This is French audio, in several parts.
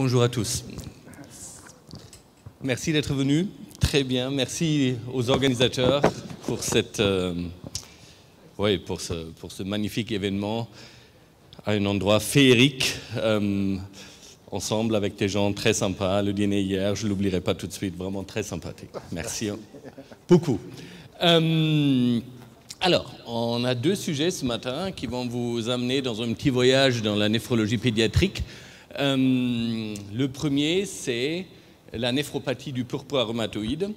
Bonjour à tous. Merci d'être venus. Très bien. Merci aux organisateurs pour pour ce magnifique événement à un endroit féerique, ensemble avec des gens très sympas. Le dîner hier, je ne l'oublierai pas tout de suite, vraiment très sympathique. Merci beaucoup. Alors, on a deux sujets ce matin qui vont vous amener dans un petit voyage dans la néphrologie pédiatrique. Le premier, c'est la néphropathie du purpura rhumatoïde.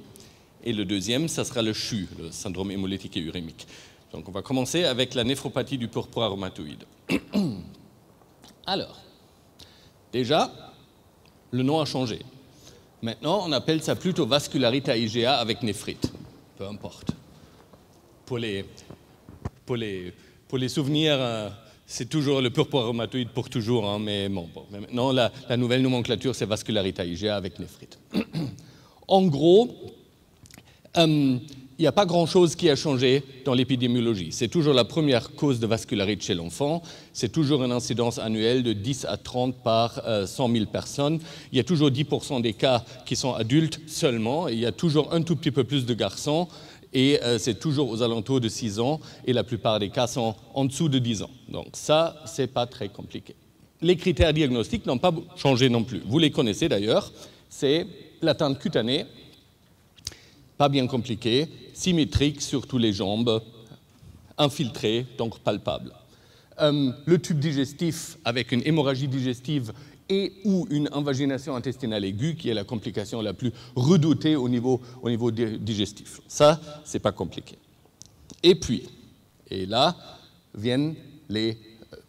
Et le deuxième, ça sera le CHU, le syndrome hémolytique et urémique. Donc, on va commencer avec la néphropathie du purpura rhumatoïde. Alors, déjà, le nom a changé. Maintenant, on appelle ça plutôt vascularité IgA avec néphrite. Peu importe. Pour les souvenirs, c'est toujours le purpura rhumatoïde pour toujours, hein, mais bon. Mais maintenant, la nouvelle nomenclature, c'est vascularité IgA avec néphrite. En gros, il n'y a pas grand-chose qui a changé dans l'épidémiologie. C'est toujours la première cause de vascularite chez l'enfant. C'est toujours une incidence annuelle de 10 à 30 par 100 000 personnes. Il y a toujours 10% des cas qui sont adultes seulement. Et il y a toujours un tout petit peu plus de garçons. Et c'est toujours aux alentours de 6 ans. Et la plupart des cas sont en dessous de 10 ans. Donc ça, c'est pas très compliqué. Les critères diagnostiques n'ont pas changé non plus. Vous les connaissez d'ailleurs. C'est l'atteinte cutanée, pas bien compliqué, symétrique sur toutes les jambes, infiltré, donc palpable. Le tube digestif avec une hémorragie digestive et ou une invagination intestinale aiguë, qui est la complication la plus redoutée au niveau digestif. Ça, c'est pas compliqué. Et puis, et là, viennent les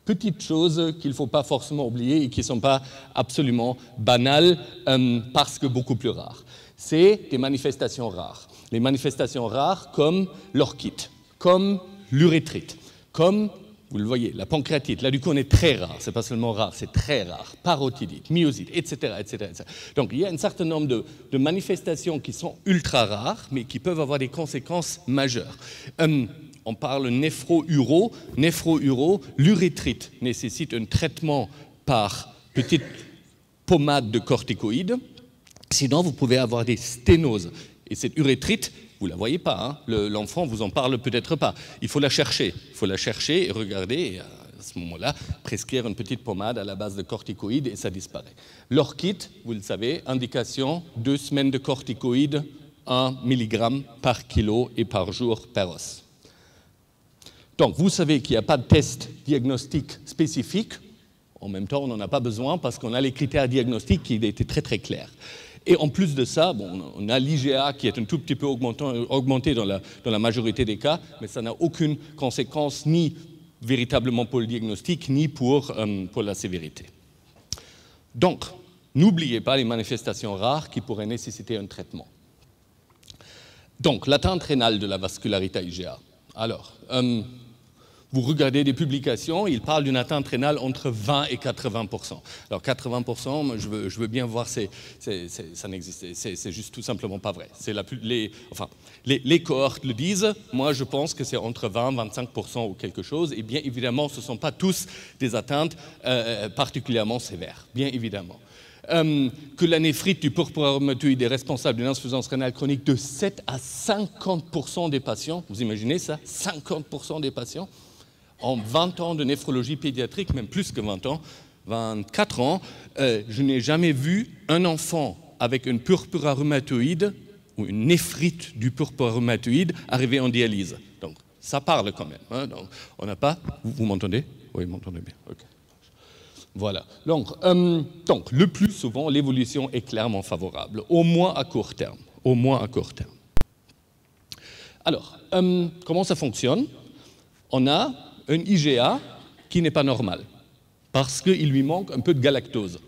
petites choses qu'il ne faut pas forcément oublier et qui ne sont pas absolument banales, parce que beaucoup plus rares. C'est des manifestations rares. Les manifestations rares comme l'orchite, comme l'urétrite, comme, vous le voyez, la pancréatite. Là, du coup, on est très rare. Ce n'est pas seulement rare, c'est très rare. Parotidite, myosite, etc., etc., etc. Donc, il y a un certain nombre de manifestations qui sont ultra rares, mais qui peuvent avoir des conséquences majeures. On parle néphro-uro. Néphro-uro, l'urétrite nécessite un traitement par petite pommade de corticoïdes. Sinon, vous pouvez avoir des sténoses. Et cette urétrite, vous ne la voyez pas, hein? L'enfant vous en parle peut-être pas. Il faut la chercher. Il faut la chercher et regarder, et à ce moment-là, prescrire une petite pommade à la base de corticoïdes et ça disparaît. L'orchite, vous le savez, indication 2 semaines de corticoïdes, 1 mg par kilo et par jour par os. Donc, vous savez qu'il n'y a pas de test diagnostique spécifique. En même temps, on n'en a pas besoin parce qu'on a les critères diagnostiques qui étaient très très clairs. Et en plus de ça, bon, on a l'IgA qui est un tout petit peu augmenté dans la majorité des cas, mais ça n'a aucune conséquence ni véritablement pour le diagnostic, ni pour la sévérité. Donc, n'oubliez pas les manifestations rares qui pourraient nécessiter un traitement. Donc, l'atteinte rénale de la vascularité IgA. Alors, vous regardez des publications, ils parlent d'une atteinte rénale entre 20 et 80%. Alors 80%, moi, je veux bien voir, ça n'existe, c'est juste tout simplement pas vrai. Les cohortes le disent, moi je pense que c'est entre 20 et 25% ou quelque chose, et bien évidemment ce ne sont pas tous des atteintes particulièrement sévères, bien évidemment. Que la néphrite du purpura rhumatoïde est responsable d'une insuffisance rénale chronique de 7 à 50% des patients, vous imaginez ça, 50% des patients. En 20 ans de néphrologie pédiatrique, même plus que 20 ans, 24 ans, je n'ai jamais vu un enfant avec une purpura rhumatoïde ou une néphrite du purpura rhumatoïde arriver en dialyse. Donc, ça parle quand même. Hein, donc, on n'a pas... Vous m'entendez? Oui, vous m'entendez bien. Okay. Voilà. Donc, le plus souvent, l'évolution est clairement favorable, au moins à court terme. Au moins à court terme. Alors, comment ça fonctionne? On a un IgA qui n'est pas normal, parce qu'il lui manque un peu de galactose.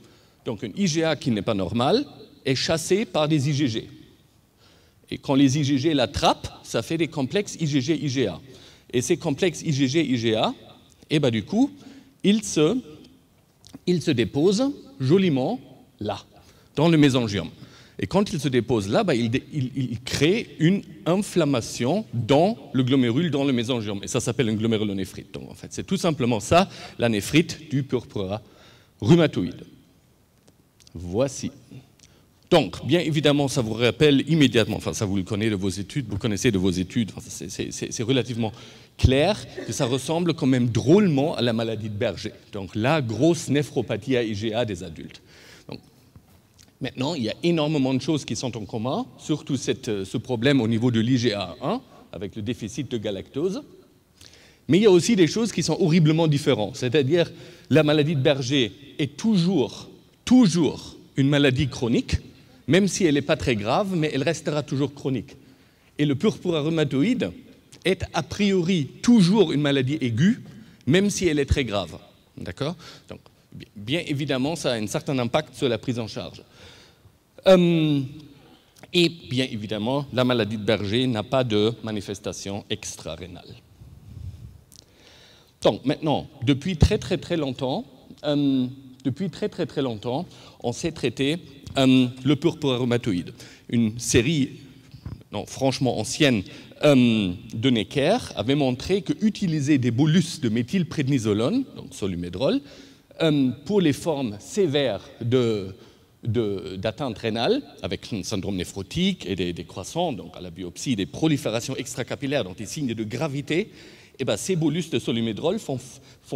Donc un IgA qui n'est pas normal est chassé par des IgG. Et quand les IgG l'attrapent, ça fait des complexes IgG-IgA. Et ces complexes IgG-IgA, du coup, ils se déposent joliment là, dans le mésangium. Et quand il se dépose là, il crée une inflammation dans le glomérule, dans le mésangium. Et ça s'appelle une glomérulonéphrite. Donc, en fait, c'est tout simplement ça, la néphrite du purpura rhumatoïde. Voici. Donc, bien évidemment, ça vous rappelle immédiatement, enfin ça vous le connaissez de vos études, vous connaissez de vos études, enfin, c'est relativement clair que ça ressemble quand même drôlement à la maladie de Berger. Donc la grosse néphropathie à IgA des adultes. Donc, maintenant, il y a énormément de choses qui sont en commun, surtout ce problème au niveau de l'IgA1, avec le déficit de galactose. Mais il y a aussi des choses qui sont horriblement différentes. C'est-à-dire, la maladie de Berger est toujours une maladie chronique, même si elle n'est pas très grave, mais elle restera toujours chronique. Et le purpura rhumatoïde est a priori toujours une maladie aiguë, même si elle est très grave. D'accord ? Donc, bien évidemment, ça a un certain impact sur la prise en charge. Et bien évidemment, la maladie de Berger n'a pas de manifestation extra-rénale. Donc maintenant, depuis très longtemps, on sait traiter le purpura rhumatoïde. Une série, franchement ancienne, de Necker avait montré qu'utiliser des bolus de méthylprednisolone, donc Solu-Medrol, pour les formes sévères d'atteinte rénale, avec un syndrome néphrotique et des croissants, donc à la biopsie, des proliférations extracapillaires, donc des signes de gravité, et bien, ces bolus de Solu-Medrol font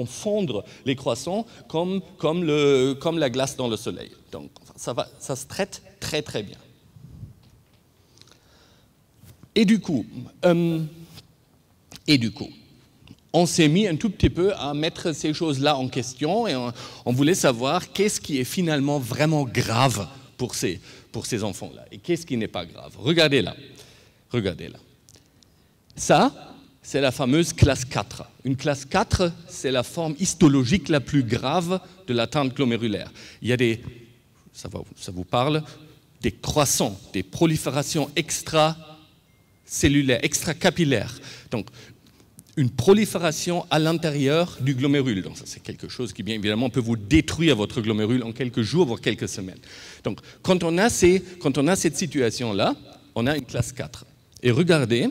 fondre les croissants comme la glace dans le soleil. Donc ça se traite très bien. Et du coup, on s'est mis un tout petit peu à mettre ces choses-là en question et on voulait savoir qu'est-ce qui est finalement vraiment grave pour ces enfants-là et qu'est-ce qui n'est pas grave. Regardez là. Ça, c'est la fameuse classe 4. Une classe 4, c'est la forme histologique la plus grave de l'atteinte glomérulaire. Il y a ça vous parle, des croissants, des proliférations extracellulaires, extracapillaires. Donc, une prolifération à l'intérieur du glomérule. Donc, ça, c'est quelque chose qui, bien évidemment, peut vous détruire votre glomérule en quelques jours, voire quelques semaines. Donc, quand on a cette situation-là, on a une classe 4. Et regardez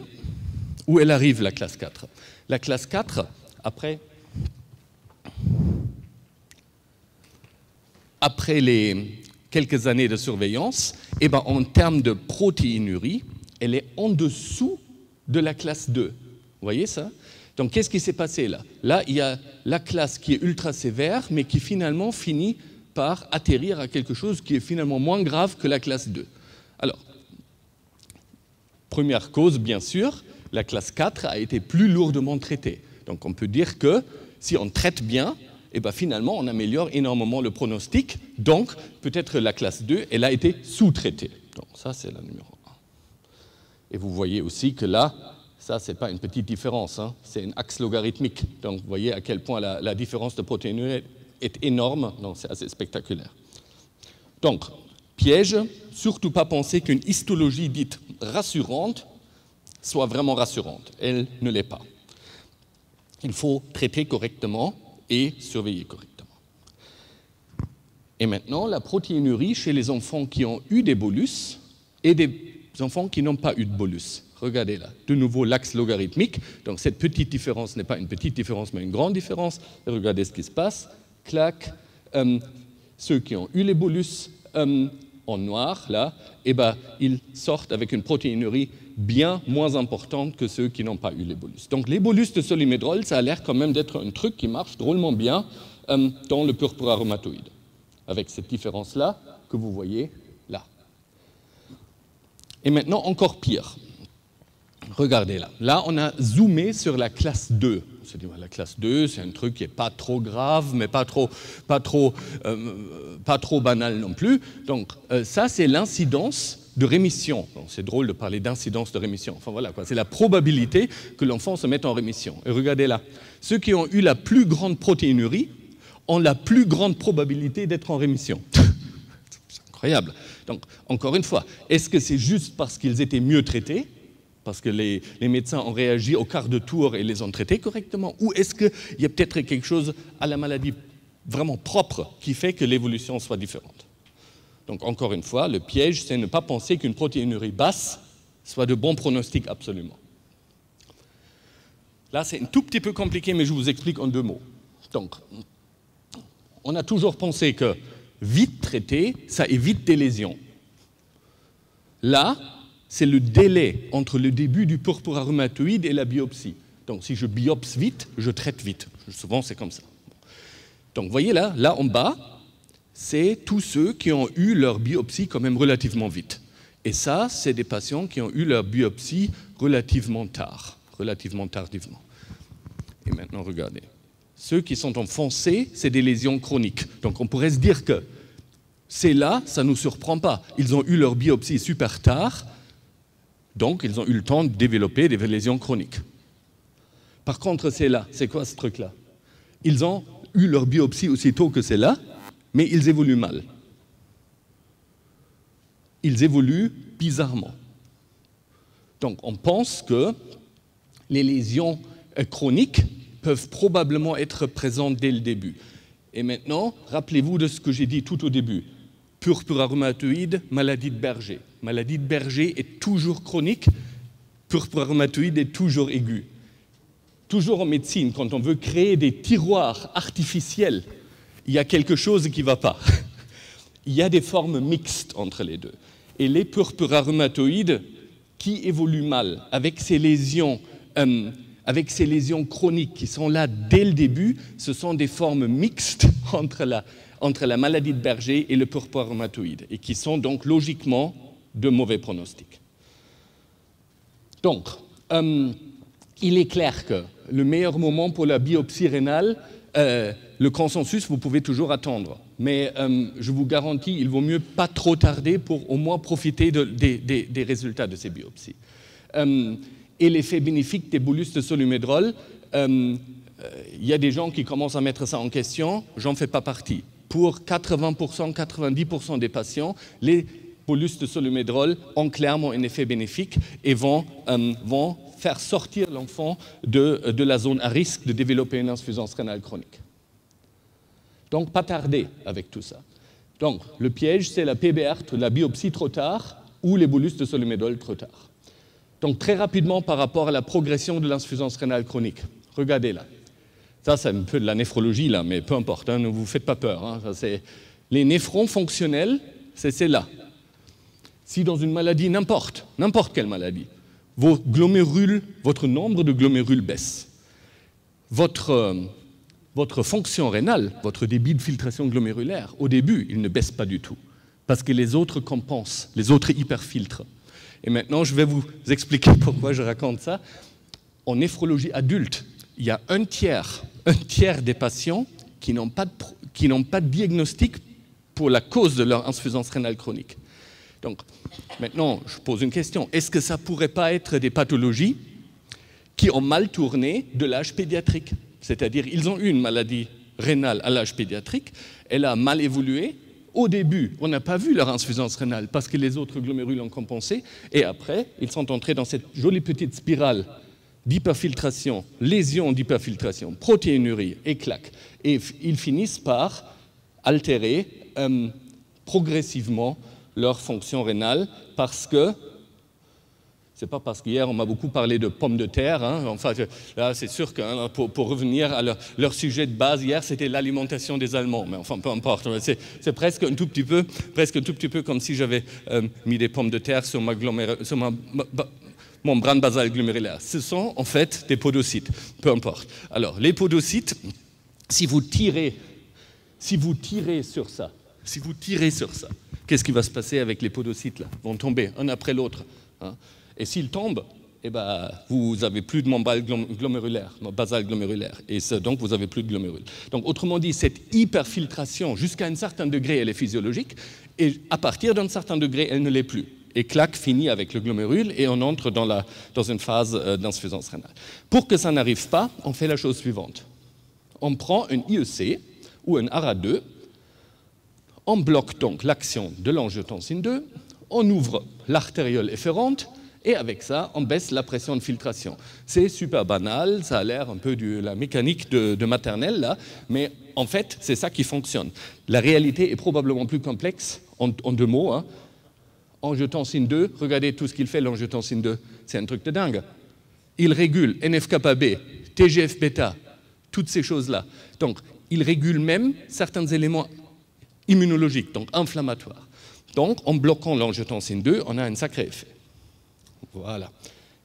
où elle arrive, la classe 4. La classe 4, après les quelques années de surveillance, eh ben, en termes de protéinurie, elle est en dessous de la classe 2. Vous voyez ça ? Donc, qu'est-ce qui s'est passé là ? Là, il y a la classe qui est ultra sévère, mais qui finalement finit par atterrir à quelque chose qui est finalement moins grave que la classe 2. Alors, première cause, bien sûr, la classe 4 a été plus lourdement traitée. Donc, on peut dire que si on traite bien, eh ben, finalement, on améliore énormément le pronostic. Donc, peut-être la classe 2, elle a été sous-traitée. Donc, ça, c'est la numéro 1. Et vous voyez aussi que là, ça, ce n'est pas une petite différence, hein. C'est un axe logarithmique. Donc, vous voyez à quel point la différence de protéinurie est énorme. Donc, c'est assez spectaculaire. Donc, piège, surtout pas penser qu'une histologie dite rassurante soit vraiment rassurante. Elle ne l'est pas. Il faut traiter correctement et surveiller correctement. Et maintenant, la protéinurie chez les enfants qui ont eu des bolus et des enfants qui n'ont pas eu de bolus. Regardez là, de nouveau l'axe logarithmique. Donc cette petite différence n'est pas une petite différence, mais une grande différence. Et regardez ce qui se passe. Clac. Ceux qui ont eu les bolus en noir, là, eh ben, ils sortent avec une protéinurie bien moins importante que ceux qui n'ont pas eu les bolus. Donc les bolus de Solu-Medrol, ça a l'air quand même d'être un truc qui marche drôlement bien dans le purpura rhumatoïde, avec cette différence-là que vous voyez là. Et maintenant, encore pire. Regardez là. Là, on a zoomé sur la classe 2. On s'est dit, la classe 2, c'est un truc qui n'est pas trop grave, mais pas trop banal non plus. Donc, ça, c'est l'incidence de rémission. Bon, c'est drôle de parler d'incidence de rémission. Enfin, voilà, quoi. C'est la probabilité que l'enfant se mette en rémission. Et regardez là. Ceux qui ont eu la plus grande protéinurie ont la plus grande probabilité d'être en rémission. C'est incroyable. Donc, encore une fois, est-ce que c'est juste parce qu'ils étaient mieux traités ? Parce que les médecins ont réagi au quart de tour et les ont traités correctement? Ou est-ce qu'il y a peut-être quelque chose à la maladie vraiment propre qui fait que l'évolution soit différente? Donc, encore une fois, le piège, c'est ne pas penser qu'une protéinurie basse soit de bon pronostic absolument. Là, c'est un tout petit peu compliqué, mais je vous explique en 2 mots. Donc, on a toujours pensé que vite traité, ça évite des lésions. Là, c'est le délai entre le début du purpura rhumatoïde et la biopsie. Donc, si je biopse vite, je traite vite. Souvent, c'est comme ça. Donc, vous voyez là en bas, c'est tous ceux qui ont eu leur biopsie quand même relativement vite. Et ça, c'est des patients qui ont eu leur biopsie relativement tardivement. Et maintenant, regardez. Ceux qui sont en foncé, c'est des lésions chroniques. Donc, on pourrait se dire que c'est là, ça ne nous surprend pas. Ils ont eu leur biopsie super tard, donc ils ont eu le temps de développer des lésions chroniques. Par contre, c'est là. C'est quoi ce truc-là? Ils ont eu leur biopsie aussitôt que c'est là, mais ils évoluent mal. Ils évoluent bizarrement. Donc, on pense que les lésions chroniques peuvent probablement être présentes dès le début. Et maintenant, rappelez-vous de ce que j'ai dit tout au début. Purpura rhumatoïde, maladie de Berger. Maladie de Berger est toujours chronique, purpura rhumatoïde est toujours aiguë. Toujours en médecine, quand on veut créer des tiroirs artificiels, il y a quelque chose qui ne va pas. Il y a des formes mixtes entre les deux. Et les purpura rhumatoïdes qui évoluent mal, avec ces lésions chroniques qui sont là dès le début, ce sont des formes mixtes entre la maladie de Berger et le purpura rhumatoïde, et qui sont donc logiquement de mauvais pronostics. Donc, il est clair que le meilleur moment pour la biopsie rénale, le consensus, vous pouvez toujours attendre. Mais je vous garantis, il vaut mieux pas trop tarder pour au moins profiter des résultats de ces biopsies. Et l'effet bénéfique des bolus de Solu-Medrol, il y a des gens qui commencent à mettre ça en question, j'en fais pas partie. Pour 80%, 90% des patients, les bolus de Solu-Medrol ont clairement un effet bénéfique et vont faire sortir l'enfant de la zone à risque de développer une insuffisance rénale chronique. Donc, pas tarder avec tout ça. Donc, le piège, c'est la PBR, la biopsie trop tard, ou les bolus de Solu-Medrol trop tard. Donc, très rapidement, par rapport à la progression de l'insuffisance rénale chronique, regardez là. Ça, c'est un peu de la néphrologie, là, mais peu importe, hein, ne vous faites pas peur. Hein, ça, c'est... Les néphrons fonctionnels, c'est là. Si dans une maladie, n'importe quelle maladie, votre nombre de glomérules baisse, votre fonction rénale, votre débit de filtration glomérulaire, au début, il ne baisse pas du tout, parce que les autres compensent, les autres hyperfiltrent. Et maintenant, je vais vous expliquer pourquoi je raconte ça. En néphrologie adulte, il y a un tiers des patients qui n'ont pas de diagnostic pour la cause de leur insuffisance rénale chronique. Donc, maintenant, je pose une question. Est-ce que ça ne pourrait pas être des pathologies qui ont mal tourné de l'âge pédiatrique? C'est-à-dire, ils ont eu une maladie rénale à l'âge pédiatrique, elle a mal évolué. Au début, on n'a pas vu leur insuffisance rénale parce que les autres glomérules ont compensé, et après, ils sont entrés dans cette jolie petite spirale d'hyperfiltration, lésion d'hyperfiltration, protéinurie et claque. Et ils finissent par altérer progressivement leur fonction rénale parce que, c'est pas parce qu'hier on m'a beaucoup parlé de pommes de terre, hein, enfin là c'est sûr que hein, pour revenir à leur sujet de base, hier c'était l'alimentation des Allemands, mais enfin peu importe, c'est presque un tout petit peu comme si j'avais mis des pommes de terre sur ma membrane basale glomérulaire. Ce sont en fait des podocytes, peu importe. Alors les podocytes, si vous tirez sur ça, qu'est-ce qui va se passer avec les podocytes là? Ils vont tomber un après l'autre. Hein. Et s'ils tombent, eh ben, vous n'avez plus de membrane basale glomérulaire. Et donc, vous n'avez plus de glomérules. Donc, autrement dit, cette hyperfiltration, jusqu'à un certain degré, elle est physiologique. Et à partir d'un certain degré, elle ne l'est plus. Et clac, finit avec le glomérule et on entre dans une phase d'insuffisance rénale. Pour que ça n'arrive pas, on fait la chose suivante. On prend un IEC ou un ARA2, on bloque donc l'action de l'angiotensine 2, on ouvre l'artériole efférente, et avec ça, on baisse la pression de filtration. C'est super banal, ça a l'air un peu de la mécanique de maternelle, là, mais en fait, c'est ça qui fonctionne. La réalité est probablement plus complexe, en deux mots. Hein. Angiotensine 2, regardez tout ce qu'il fait, l'angiotensine 2, c'est un truc de dingue. Il régule NF-kappa B, TGF-bêta, toutes ces choses-là. Donc, il régule même certains éléments immunologique, donc inflammatoire. Donc, en bloquant l'angiotensine 2, on a un sacré effet. Voilà.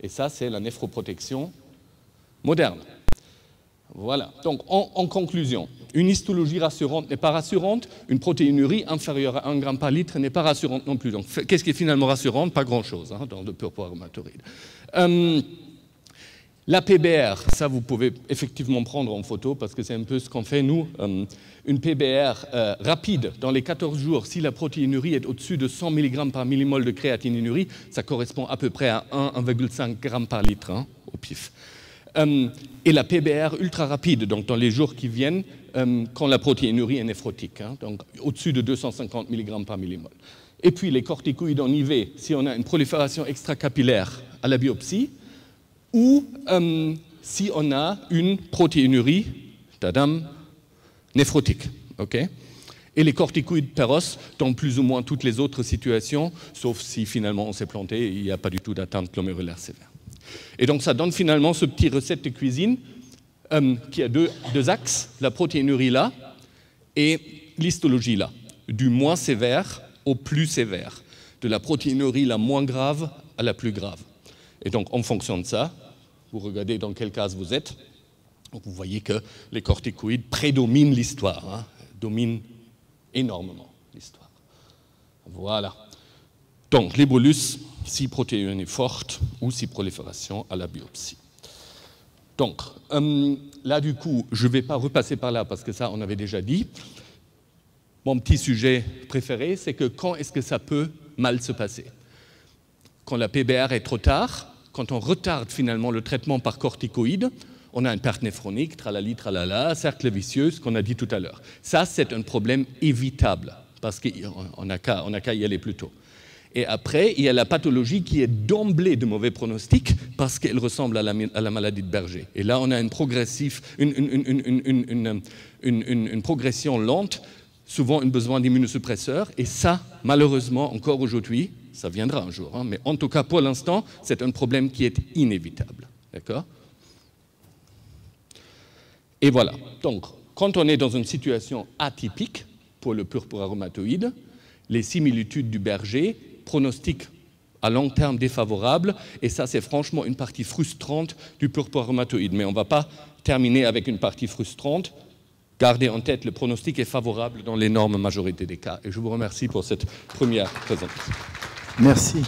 Et ça, c'est la néphroprotection moderne. Voilà. Donc, en conclusion, une histologie rassurante n'est pas rassurante, une protéinurie inférieure à 1 gramme par litre n'est pas rassurante non plus. Donc, qu'est-ce qui est finalement rassurant? Pas grand-chose dans le purpura rhumatoïde. La PBR, ça vous pouvez effectivement prendre en photo parce que c'est un peu ce qu'on fait nous. Une PBR rapide dans les 14 jours, si la protéinurie est au-dessus de 100 mg par millimole de créatinurie, ça correspond à peu près à 1,5 g par litre au pif. Et la PBR ultra rapide, donc dans les jours qui viennent, quand la protéinurie est néphrotique, donc au-dessus de 250 mg par millimole. Et puis les corticoïdes en IV, si on a une prolifération extracapillaire à la biopsie, ou si on a une protéinurie, tadam, néphrotique. Okay? Et les corticoïdes péros dans plus ou moins toutes les autres situations, sauf si finalement on s'est planté et il n'y a pas du tout d'atteinte glomérulaire sévère. Et donc ça donne finalement ce petit recette de cuisine qui a deux axes, la protéinurie là et l'histologie là, du moins sévère au plus sévère, de la protéinurie la moins grave à la plus grave. Et donc en fonction de ça, vous regardez dans quelle case vous êtes, vous voyez que les corticoïdes prédominent l'histoire, dominent énormément l'histoire. Voilà. Donc les bolus, si protéinurie forte ou si prolifération à la biopsie. Donc là du coup, je ne vais pas repasser par là parce que ça on avait déjà dit. Mon petit sujet préféré, c'est que quand est-ce que ça peut mal se passer? Quand la PBR est trop tard, quand on retarde finalement le traitement par corticoïdes, on a une perte néphronique, tralali, tralala, cercle vicieux, ce qu'on a dit tout à l'heure. Ça, c'est un problème évitable, parce qu'on n'a qu'à y aller plus tôt. Et après, il y a la pathologie qui est d'emblée de mauvais pronostic, parce qu'elle ressemble à la maladie de Berger. Et là, on a une progression lente, souvent un besoin d'immunosuppresseurs, et ça, malheureusement, encore aujourd'hui, ça viendra un jour, mais en tout cas, pour l'instant, c'est un problème qui est inévitable. D'accord? Et voilà. Donc, quand on est dans une situation atypique pour le purpura rhumatoïde, les similitudes du Berger pronostiquent à long terme défavorable, et ça, c'est franchement une partie frustrante du purpura rhumatoïde. Mais on ne va pas terminer avec une partie frustrante. Gardez en tête, le pronostic est favorable dans l'énorme majorité des cas. Et je vous remercie pour cette première présentation. Merci.